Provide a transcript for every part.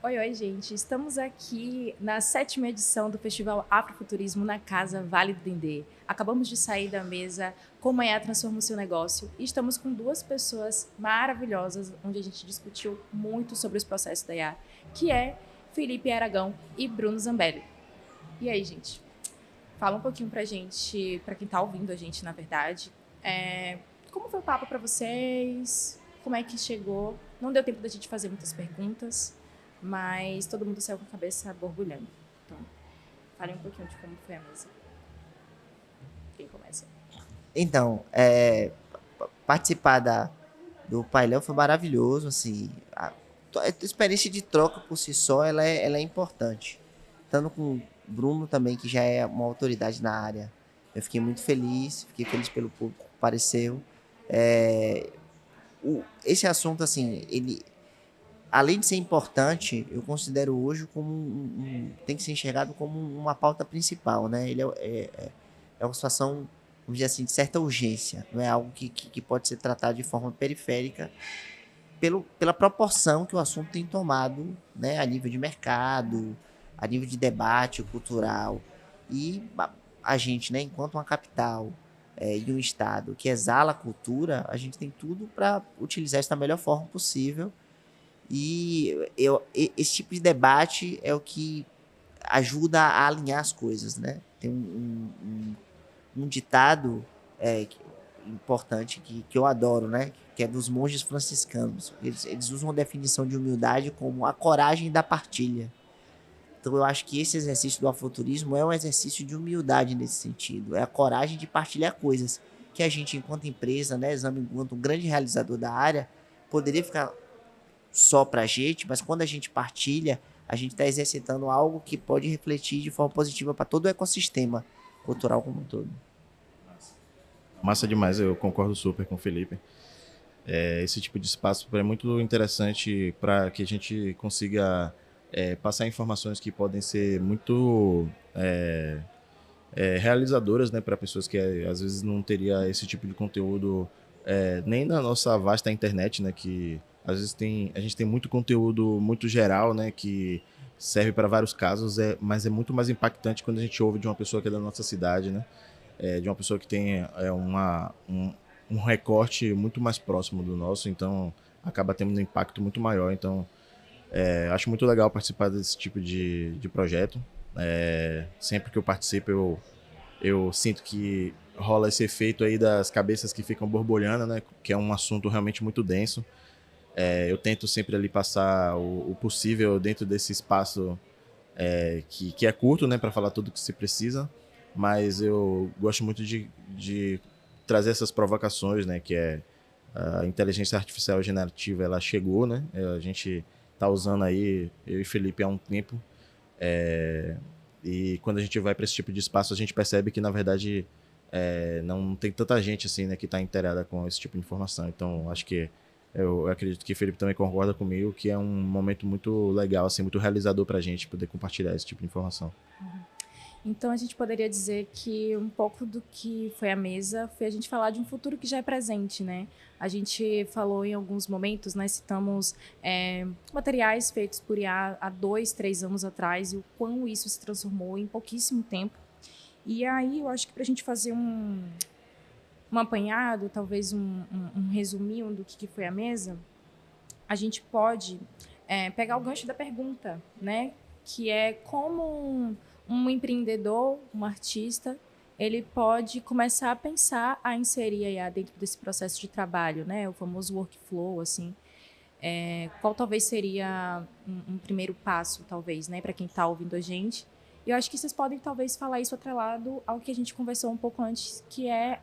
Oi, oi, gente. Estamos aqui na sétima edição do Festival Afrofuturismo na Casa Vale do Dendê. Acabamos de sair da mesa Como a IA Transforma o Seu Negócio e estamos com duas pessoas maravilhosas, onde a gente discutiu muito sobre os processos da IA, que é Felipe Aragão e Bruno Zambelli. E aí, gente? Fala um pouquinho pra gente, pra quem tá ouvindo a gente, na verdade, como foi o papo pra vocês? Como é que chegou? Não deu tempo da gente fazer muitas perguntas, mas todo mundo saiu com a cabeça borbulhando. Então, fale um pouquinho de como foi a mesa. Quem começa? Então, participar do painel foi maravilhoso, assim, a experiência de troca por si só, ela é importante. Estando com o Bruno também, que já é uma autoridade na área, eu fiquei feliz pelo público que apareceu. É, esse assunto, assim, ele, além de ser importante, eu considero hoje como tem que ser enxergado como uma pauta principal, né? Ele é uma situação, vamos dizer assim, de certa urgência, não é algo que pode ser tratado de forma periférica pela proporção que o assunto tem tomado, né, a nível de mercado, a nível de debate cultural. E a gente, né, enquanto uma capital e um estado que exala a cultura, a gente tem tudo para utilizar isso da melhor forma possível. Esse tipo de debate é o que ajuda a alinhar as coisas, né? Tem um ditado importante que eu adoro, né? Que é dos monges franciscanos. Eles usam a definição de humildade como a coragem da partilha. Então eu acho que esse exercício do afuturismo é um exercício de humildade nesse sentido. É a coragem de partilhar coisas que a gente, enquanto empresa, né, Exame, enquanto um grande realizador da área, poderia ficar só pra gente, mas quando a gente partilha, a gente está exercitando algo que pode refletir de forma positiva para todo o ecossistema cultural como um todo. Massa demais, eu concordo super com o Felipe. Esse tipo de espaço é muito interessante para que a gente consiga passar informações que podem ser muito realizadoras, né, para pessoas que às vezes não teria esse tipo de conteúdo nem na nossa vasta internet, né, que às vezes a gente tem muito conteúdo muito geral, né, que serve para vários casos, mas é muito mais impactante quando a gente ouve de uma pessoa que é da nossa cidade, né, de uma pessoa que tem um recorte muito mais próximo do nosso, então acaba tendo um impacto muito maior. Então, acho muito legal participar desse tipo de projeto. Sempre que eu participo, eu sinto que rola esse efeito aí das cabeças que ficam borbulhando, né? Que é um assunto realmente muito denso. Eu tento sempre ali passar o possível dentro desse espaço que é curto, né, para falar tudo que se precisa, mas eu gosto muito de trazer essas provocações, né, que é a inteligência artificial generativa, ela chegou, né, a gente tá usando aí, eu e Felipe há um tempo, e quando a gente vai para esse tipo de espaço, a gente percebe que, na verdade, não tem tanta gente assim, né, que está inteirada com esse tipo de informação. Então, acho que eu acredito que o Felipe também concorda comigo que é um momento muito legal, assim, muito realizador para a gente poder compartilhar esse tipo de informação. Então, a gente poderia dizer que um pouco do que foi a mesa foi a gente falar de um futuro que já é presente, né? A gente falou em alguns momentos, né? Citamos materiais feitos por IA há 2, 3 anos atrás e o quão isso se transformou em pouquíssimo tempo. E aí, eu acho que para a gente fazer um apanhado, talvez um resuminho do que foi a mesa, a gente pode pegar o gancho da pergunta, né? Que é como um empreendedor, um artista, ele pode começar a pensar a inserir a IA dentro desse processo de trabalho, né? O famoso workflow, assim. Qual talvez seria um primeiro passo, talvez, né, para quem está ouvindo a gente? E eu acho que vocês podem talvez falar isso atrelado ao que a gente conversou um pouco antes, que é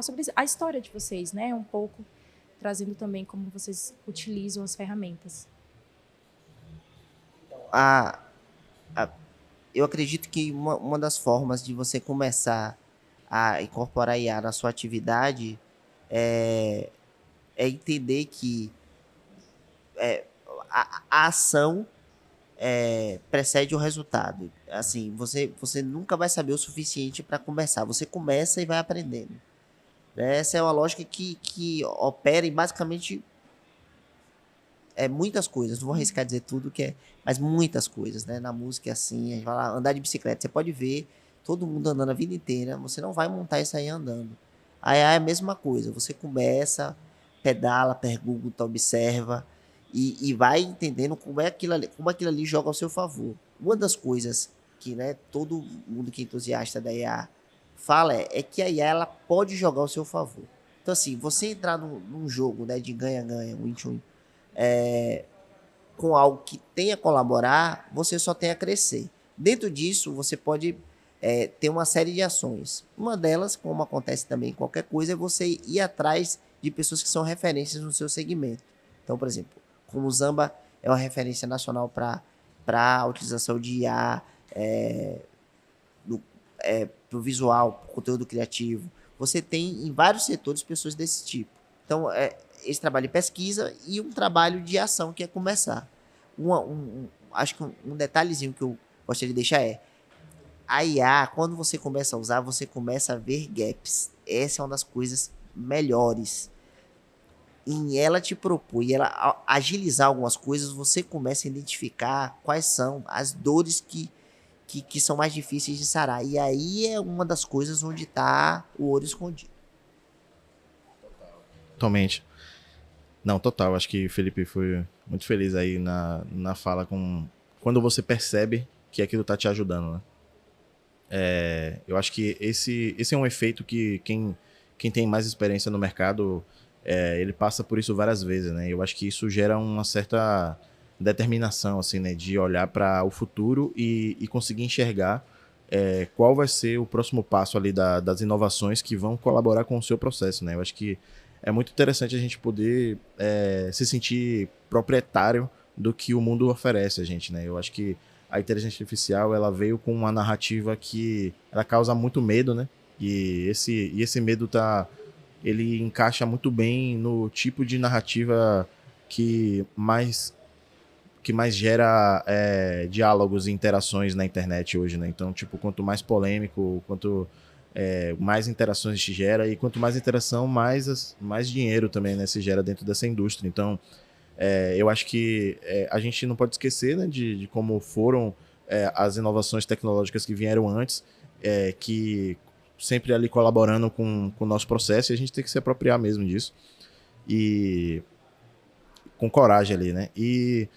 sobre a história de vocês, né? Um pouco trazendo também como vocês utilizam as ferramentas. A, a, eu acredito que uma das formas de você começar a incorporar IA na sua atividade é, é entender que a ação precede o resultado. Assim, você nunca vai saber o suficiente para começar. Você começa e vai aprendendo. Né? Essa é uma lógica que opera em basicamente muitas coisas, não vou arriscar dizer tudo que é, mas muitas coisas, né? Na música é assim, a gente vai lá, andar de bicicleta, você pode ver todo mundo andando a vida inteira, você não vai montar isso aí andando. A IA é a mesma coisa, você começa, pedala, pergunta, observa e vai entendendo como aquilo ali joga ao seu favor. Uma das coisas que, né, todo mundo que é entusiasta da IA fala é que a IA ela pode jogar ao seu favor. Então, assim, você entrar num jogo, né, de ganha-ganha, win-win, com algo que tenha a colaborar, você só tem a crescer. Dentro disso, você pode ter uma série de ações. Uma delas, como acontece também em qualquer coisa, é você ir atrás de pessoas que são referências no seu segmento. Então, por exemplo, como o Zamba é uma referência nacional para a utilização de IA, para o visual, pro conteúdo criativo, você tem em vários setores pessoas desse tipo. Então, esse trabalho de pesquisa e um trabalho de ação que é começar. Acho que um detalhezinho que eu gostaria de deixar a IA, quando você começa a usar, você começa a ver gaps. Essa é uma das coisas melhores. Em ela te propor e ela agilizar algumas coisas, você começa a identificar quais são as dores que são mais difíceis de sarar. E aí é uma das coisas onde está o ouro escondido. Totalmente. Não, total. Acho que o Felipe foi muito feliz aí na fala quando você percebe que aquilo tá te ajudando, né? Eu acho que esse é um efeito que quem tem mais experiência no mercado, ele passa por isso várias vezes, né? Eu acho que isso gera uma certa determinação, assim, né? De olhar para o futuro e conseguir enxergar qual vai ser o próximo passo ali das inovações que vão colaborar com o seu processo, né? Eu acho que é muito interessante a gente poder se sentir proprietário do que o mundo oferece a gente, né? Eu acho que a inteligência artificial ela veio com uma narrativa que ela causa muito medo, né? E esse medo ele encaixa muito bem no tipo de narrativa que mais gera diálogos e interações na internet hoje, né? Então, tipo, quanto mais polêmico, quanto mais interações se gera, e quanto mais interação, mais dinheiro também, né, se gera dentro dessa indústria. Então, eu acho que a gente não pode esquecer, né, de como foram as inovações tecnológicas que vieram antes, que sempre ali colaborando com o nosso processo, e a gente tem que se apropriar mesmo disso. E com coragem ali, né? E,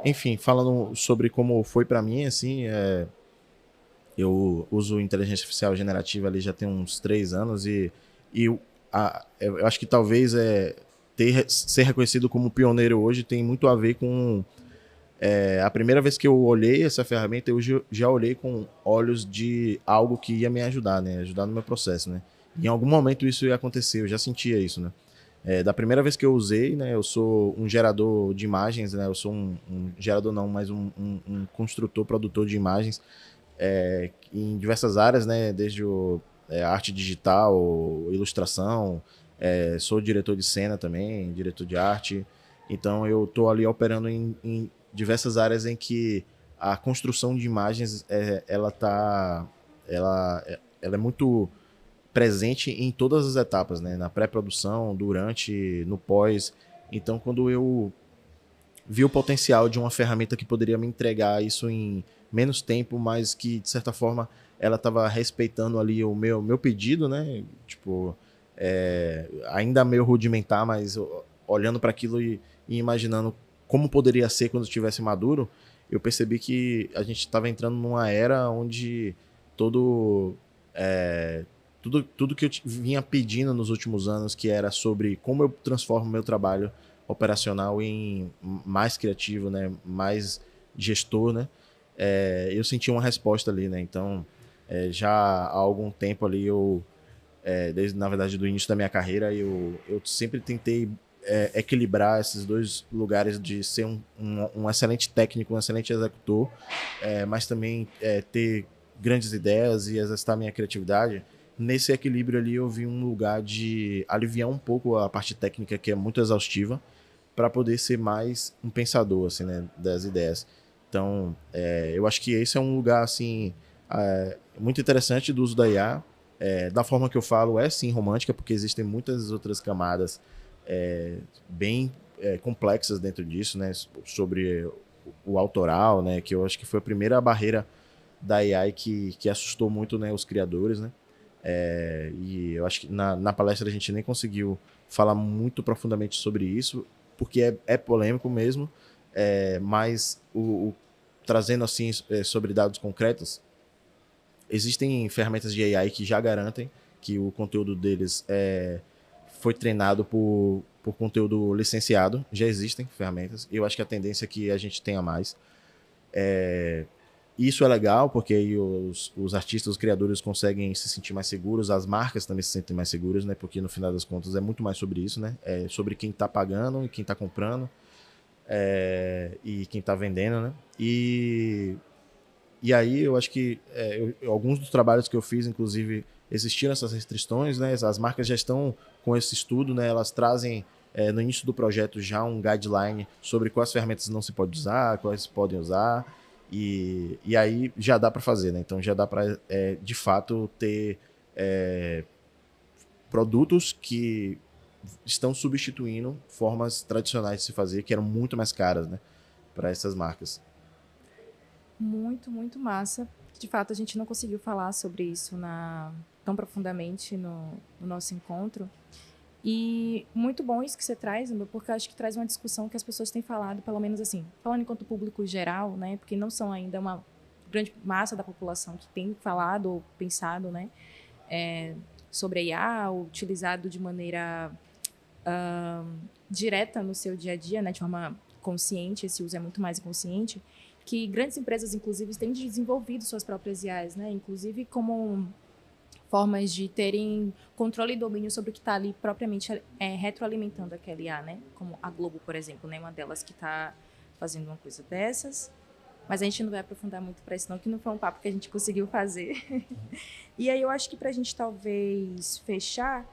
enfim, falando sobre como foi para mim, assim, eu uso inteligência artificial generativa ali já tem uns 3 anos eu acho que talvez ser reconhecido como pioneiro hoje tem muito a ver com a primeira vez que eu olhei essa ferramenta, eu já olhei com olhos de algo que ia me ajudar, né? Ajudar no meu processo, né? Em algum momento isso ia acontecer, eu já sentia isso, né? Da primeira vez que eu usei, né? Eu sou um gerador de imagens, né? Eu sou um gerador não, mas um construtor, produtor de imagens em diversas áreas, né? Desde arte digital, ilustração, sou diretor de cena também, diretor de arte. Então eu estou ali operando em diversas áreas em que a construção de imagens ela é muito presente em todas as etapas, né? Na pré-produção, durante, no pós. Então, quando eu vi o potencial de uma ferramenta que poderia me entregar isso em menos tempo, mas que, de certa forma, ela estava respeitando ali o meu pedido, né? Tipo, ainda meio rudimentar, mas olhando para aquilo e imaginando como poderia ser quando estivesse maduro, eu percebi que a gente estava entrando numa era onde tudo que eu vinha pedindo nos últimos anos, que era sobre como eu transformo meu trabalho operacional em mais criativo, né, mais gestor, né, eu senti uma resposta ali, né, então já há algum tempo ali desde, na verdade, do início da minha carreira, eu sempre tentei equilibrar esses dois lugares de ser um excelente técnico, um excelente executor, mas também ter grandes ideias e exercitar minha criatividade. Nesse equilíbrio ali eu vi um lugar de aliviar um pouco a parte técnica, que é muito exaustiva, para poder ser mais um pensador, assim, né, das ideias. Então, eu acho que esse é um lugar assim muito interessante do uso da IA. Da forma que eu falo, sim romântica, porque existem muitas outras camadas bem complexas dentro disso, né? Sobre o autoral, né? Que eu acho que foi a primeira barreira da AI que assustou muito, né, os criadores, né? E eu acho que na palestra a gente nem conseguiu falar muito profundamente sobre isso, porque é polêmico mesmo, mas trazendo assim sobre dados concretos, existem ferramentas de AI que já garantem que o conteúdo deles foi treinado por conteúdo licenciado. Já existem ferramentas. Eu acho que a tendência é que a gente tenha mais. Isso é legal, porque aí os artistas, os criadores conseguem se sentir mais seguros, as marcas também se sentem mais seguras, né? Porque no final das contas é muito mais sobre isso, né? É sobre quem está pagando e quem está comprando, e quem está vendendo, né? E aí eu acho que alguns dos trabalhos que eu fiz, inclusive, existiram essas restrições, né? As marcas já estão com esse estudo, né? Elas trazem no início do projeto já um guideline sobre quais ferramentas não se pode usar, quais se podem usar, e aí já dá para fazer, né? Então já dá para, de fato, ter produtos que estão substituindo formas tradicionais de se fazer, que eram muito mais caras, né? Para essas marcas. Muito, muito massa. De fato, a gente não conseguiu falar sobre isso tão profundamente no nosso encontro. E muito bom isso que você traz, Amber, porque eu acho que traz uma discussão que as pessoas têm falado, pelo menos assim, falando enquanto público geral, né? Porque não são ainda uma grande massa da população que tem falado ou pensado, né? Sobre a IA, utilizado de maneira direta no seu dia a dia, né? De forma consciente, esse uso é muito mais inconsciente, que grandes empresas, inclusive, têm desenvolvido suas próprias IAs, né? Inclusive como formas de terem controle e domínio sobre o que está ali propriamente retroalimentando aquela IA, né? Como a Globo, por exemplo, né? Uma delas que está fazendo uma coisa dessas. Mas a gente não vai aprofundar muito para isso não, que não foi um papo que a gente conseguiu fazer. E aí eu acho que para a gente talvez fechar,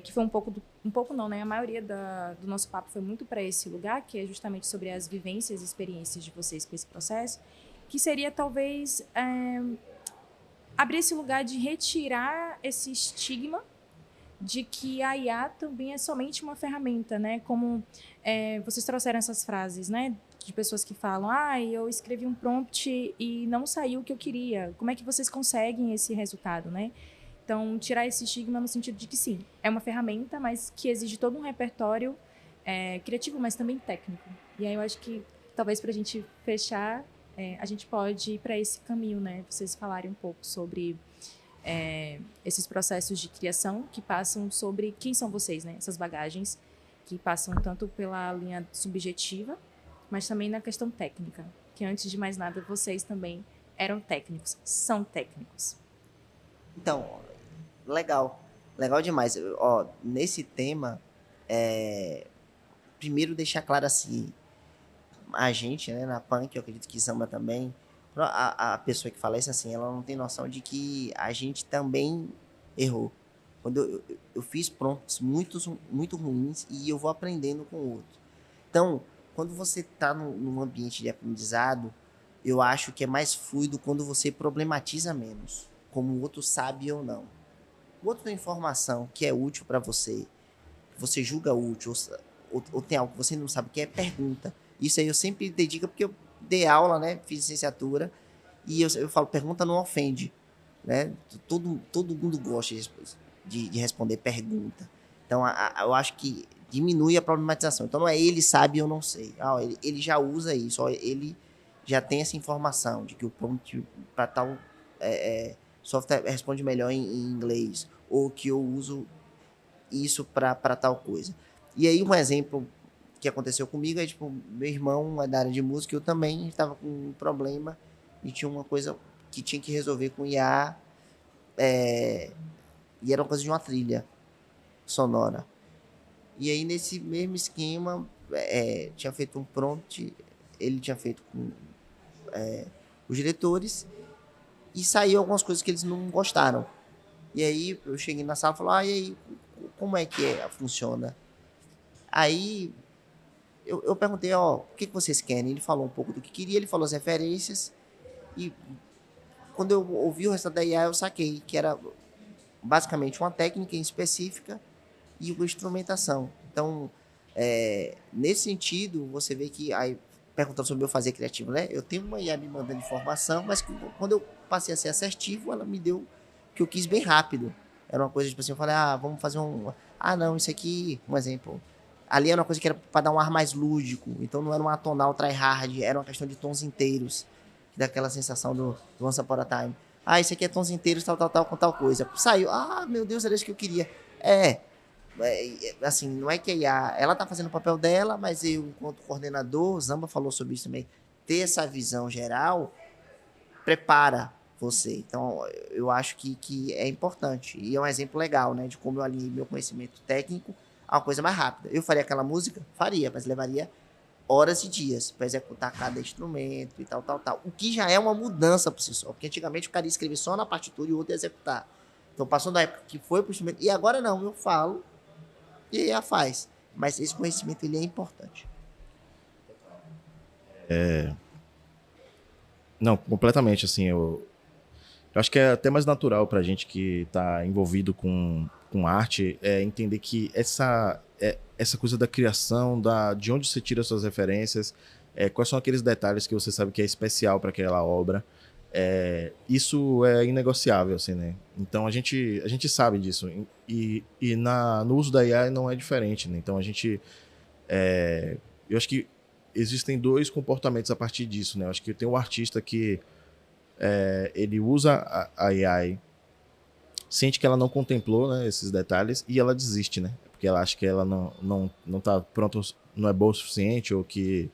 que foi um pouco não, né? A maioria do nosso papo foi muito para esse lugar, que é justamente sobre as vivências e experiências de vocês com esse processo, que seria talvez abrir esse lugar de retirar esse estigma de que a IA também é somente uma ferramenta, né? Como vocês trouxeram essas frases, né? De pessoas que falam, eu escrevi um prompt e não saiu o que eu queria. Como é que vocês conseguem esse resultado, né? Então, tirar esse estigma no sentido de que, sim, é uma ferramenta, mas que exige todo um repertório criativo, mas também técnico. E aí eu acho que, talvez, para a gente fechar, a gente pode ir para esse caminho, né? Vocês falarem um pouco sobre esses processos de criação que passam sobre quem são vocês, né? Essas bagagens que passam tanto pela linha subjetiva, mas também na questão técnica. Que, antes de mais nada, vocês também eram técnicos, são técnicos. Então, legal. Legal demais. Ó, nesse tema, primeiro deixar claro assim, a gente, né, na Punk, eu acredito que Samba também, a pessoa que fala isso assim, ela não tem noção de que a gente também errou. Quando eu fiz prompts muito ruins e eu vou aprendendo com o outro. Então, quando você está num ambiente de aprendizado, eu acho que é mais fluido quando você problematiza menos, como o outro sabe ou não. O outro tem informação que é útil para você, que você julga útil, ou tem algo que você não sabe, que é pergunta. Isso aí eu sempre dedico, porque eu dei aula, né? Fiz licenciatura, e eu falo, pergunta não ofende, né? Todo mundo gosta de responder pergunta. Então, eu acho que diminui a problematização. Então, não é ele sabe ou não sei. Ele já usa isso, ele já tem essa informação de que o prompt para tal software responde melhor em inglês, ou que eu uso isso para tal coisa. E aí, um exemplo que aconteceu comigo é, tipo, meu irmão é da área de música, eu também estava com um problema e tinha uma coisa que tinha que resolver com IA, e era uma coisa de uma trilha sonora. E aí, nesse mesmo esquema, tinha feito um prompt, ele tinha feito com os diretores, e saiu algumas coisas que eles não gostaram. E aí, eu cheguei na sala e falei, e aí, como é que funciona? Aí, eu perguntei, o que vocês querem? Ele falou um pouco do que queria, ele falou as referências, e quando eu ouvi o resto da IA, eu saquei que era basicamente uma técnica específica e uma instrumentação. Então, Nesse sentido, você vê que, aí, perguntando sobre o meu fazer criativo, né? Eu tenho uma IA me mandando informação, mas que, quando eu passei a ser assertivo, ela me deu o que eu quis bem rápido. Era uma coisa, tipo assim, eu falei, vamos fazer não, isso aqui, um exemplo. Ali era uma coisa que era para dar um ar mais lúdico, então não era uma tonal tryhard, era uma questão de tons inteiros, que dá aquela sensação do Once Upon a Time. Isso aqui é tons inteiros, tal, com tal coisa. Saiu, meu Deus, era isso que eu queria. Assim, não é que a IA, ela tá fazendo o papel dela, mas eu, enquanto coordenador, Zamba falou sobre isso também, ter essa visão geral prepara você. Então, eu acho que é importante. E é um exemplo legal, né, de como eu alinhei meu conhecimento técnico a uma coisa mais rápida. Eu faria aquela música? Faria, mas levaria horas e dias para executar cada instrumento e tal. O que já é uma mudança por si só, porque antigamente o cara ia escrever só na partitura e o outro ia executar. Então, passou da época que foi pro instrumento, e agora não, eu falo e a faz. Mas esse conhecimento, ele é importante. Não, completamente, assim, eu acho que é até mais natural pra gente que está envolvido com arte entender que essa coisa da criação, de onde você tira suas referências, quais são aqueles detalhes que você sabe que é especial para aquela obra. Isso é inegociável, assim, né? Então a gente sabe disso. No uso da IA não é diferente, né? Então eu acho que existem dois comportamentos a partir disso, né? Eu acho que tem um artista que ele usa a AI, sente que ela não contemplou, né, esses detalhes e ela desiste, né? Porque ela acha que ela não tá pronto, não é boa o suficiente, ou que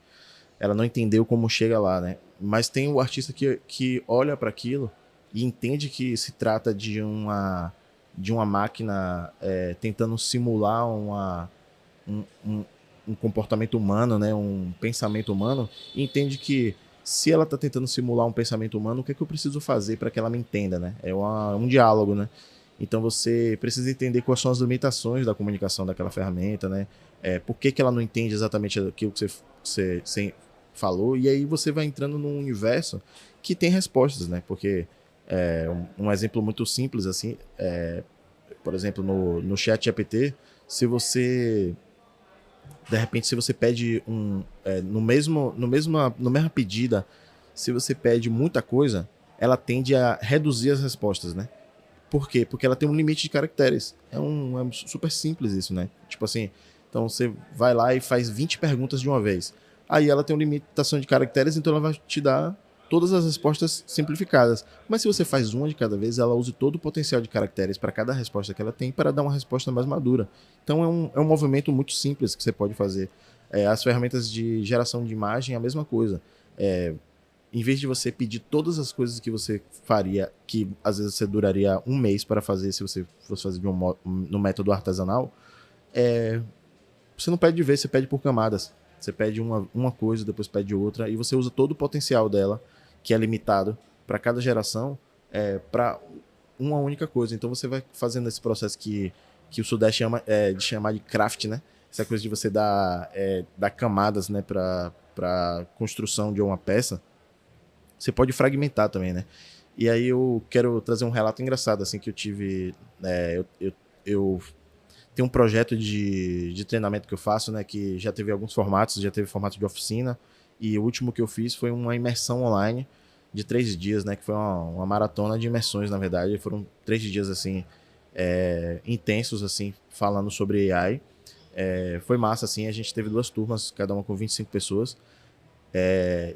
ela não entendeu como chega lá, né? Mas tem o artista que olha para aquilo e entende que se trata de uma máquina tentando simular um comportamento humano, né? Um pensamento humano, e entende que se ela está tentando simular um pensamento humano, o que é que eu preciso fazer para que ela me entenda, né? É um diálogo, né? Então você precisa entender quais são as limitações da comunicação daquela ferramenta, né? Por que ela não entende exatamente aquilo que você falou, e aí você vai entrando num universo que tem respostas, né? Porque um exemplo muito simples, assim, por exemplo, no ChatGPT, se você pede na mesma pedida, se você pede muita coisa, ela tende a reduzir as respostas, né? Por quê? Porque ela tem um limite de caracteres. É super simples isso, né? Tipo assim, então você vai lá e faz 20 perguntas de uma vez. Aí ela tem uma limitação de caracteres, então ela vai te dar todas as respostas simplificadas. Mas se você faz uma de cada vez, ela usa todo o potencial de caracteres para cada resposta que ela tem para dar uma resposta mais madura. Então é um movimento muito simples que você pode fazer. As ferramentas de geração de imagem é a mesma coisa. Em vez de você pedir todas as coisas que você faria, que às vezes você duraria um mês para fazer se você fosse fazer no método artesanal, você não pede de vez, você pede por camadas. Você pede uma coisa, depois pede outra, e você usa todo o potencial dela, que é limitado para cada geração, para uma única coisa. Então você vai fazendo esse processo que o Sudeste chama de chamar de craft, né? Essa coisa de você dar camadas, né, para construção de uma peça. Você pode fragmentar também, né? E aí eu quero trazer um relato engraçado, assim, que eu tive. Eu tenho um projeto de treinamento que eu faço, né? Que já teve alguns formatos, já teve formato de oficina. E o último que eu fiz foi uma imersão online de 3 dias, né? Que foi uma maratona de imersões, na verdade. Foram 3 dias, assim, intensos, assim, falando sobre AI. Foi massa, assim. A gente teve 2 turmas, cada uma com 25 pessoas.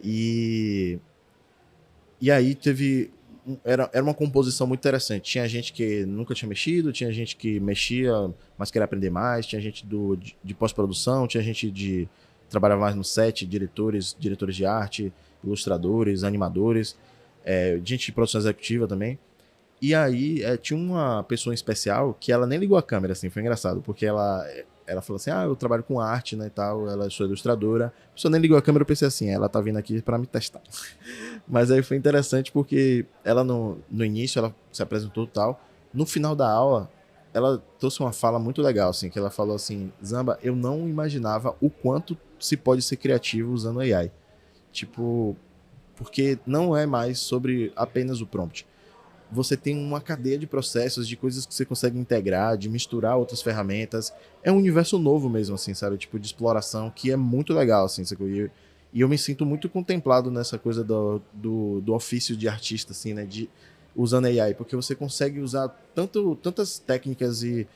E aí era uma composição muito interessante. Tinha gente que nunca tinha mexido, tinha gente que mexia, mas queria aprender mais, tinha gente de pós-produção, tinha gente de trabalhava mais no set, diretores de arte, ilustradores, animadores, gente de produção executiva também. E aí tinha uma pessoa em especial que ela nem ligou a câmera, assim, foi engraçado, porque ela falou assim, eu trabalho com arte, né, e tal, ela sou ilustradora. A pessoa nem ligou a câmera, eu pensei assim, ela tá vindo aqui para me testar. Mas aí foi interessante porque ela no início, ela se apresentou e tal. No final da aula, ela trouxe uma fala muito legal, assim, que ela falou assim, Zamba, eu não imaginava o quanto se pode ser criativo usando AI. Tipo, porque não é mais sobre apenas o prompt. você tem uma cadeia de processos, de coisas que você consegue integrar, de misturar outras ferramentas. É um universo novo mesmo, assim, sabe? Tipo, de exploração, que é muito legal, assim, sacou? E eu me sinto muito contemplado nessa coisa do ofício de artista, assim, né? Usando AI, porque você consegue usar tantas técnicas e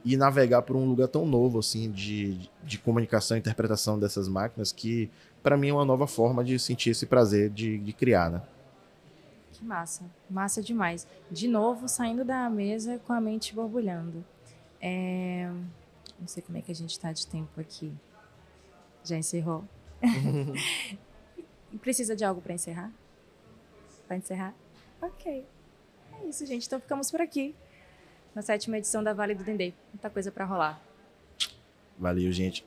navegar por um lugar tão novo, assim, de comunicação e interpretação dessas máquinas, que para mim é uma nova forma de sentir esse prazer de criar, né? Que massa, massa demais. De novo, saindo da mesa com a mente borbulhando. Não sei como é que a gente está de tempo aqui. Já encerrou? Precisa de algo para encerrar? Para encerrar? Ok. É isso, gente. Então ficamos por aqui. Na 7ª edição da Vale do Dendê. Muita coisa para rolar. Valeu, gente.